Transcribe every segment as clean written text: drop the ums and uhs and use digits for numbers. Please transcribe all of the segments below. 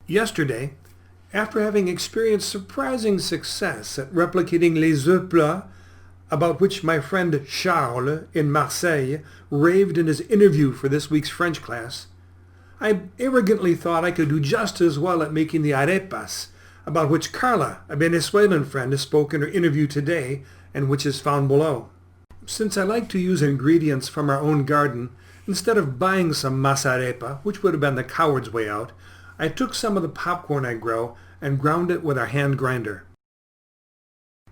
Yesterday, after having experienced surprising success at replicating les œufs plats, about which my friend Charles in Marseille raved in his interview for this week's French class, I arrogantly thought I could do just as well at making the arepas, about which Carla, a Venezuelan friend, has spoken in her interview today and which is found below. Since I like to use ingredients from our own garden, instead of buying some masa arepa, which would have been the coward's way out, I took some of the popcorn I grow and ground it with our hand grinder.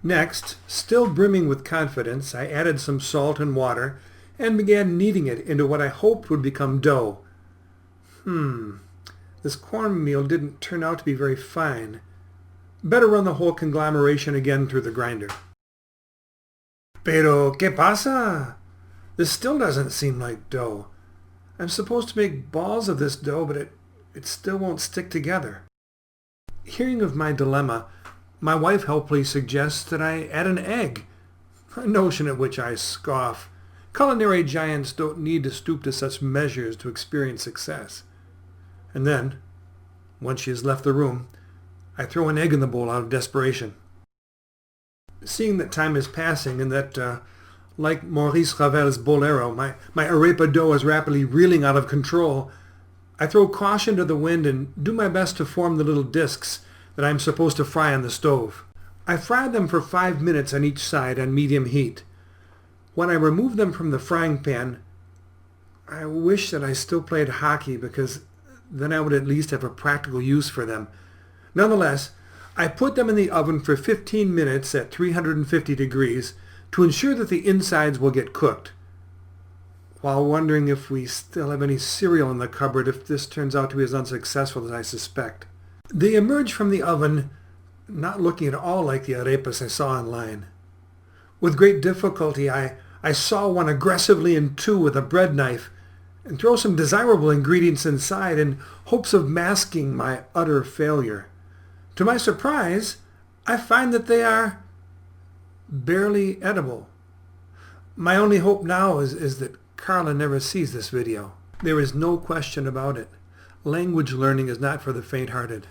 Next, still brimming with confidence, I added some salt and water and began kneading it into what I hoped would become dough. This cornmeal didn't turn out to be very fine. Better run the whole conglomeration again through the grinder. Pero ¿qué pasa? This still doesn't seem like dough. I'm supposed to make balls of this dough, but it still won't stick together. Hearing of my dilemma, my wife helpfully suggests that I add an egg, a notion at which I scoff. Culinary giants don't need to stoop to such measures to experience success. And then, once she has left the room, I throw an egg in the bowl out of desperation. Seeing that time is passing and that, like Maurice Ravel's Bolero, my arepa dough is rapidly reeling out of control, I throw caution to the wind and do my best to form the little discs that I'm supposed to fry on the stove. I fry them for 5 minutes on each side on medium heat. When I remove them from the frying pan, I wish that I still played hockey because then I would at least have a practical use for them. Nonetheless, I put them in the oven for 15 minutes at 350 degrees to ensure that the insides will get cooked, while wondering if we still have any cereal in the cupboard if this turns out to be as unsuccessful as I suspect. They emerge from the oven not looking at all like the arepas I saw online. With great difficulty, I saw one aggressively in two with a bread knife and throw some desirable ingredients inside in hopes of masking my utter failure. To my surprise, I find that they are barely edible. My only hope now is that Carla never sees this video. There is no question about it. Language learning is not for the faint-hearted.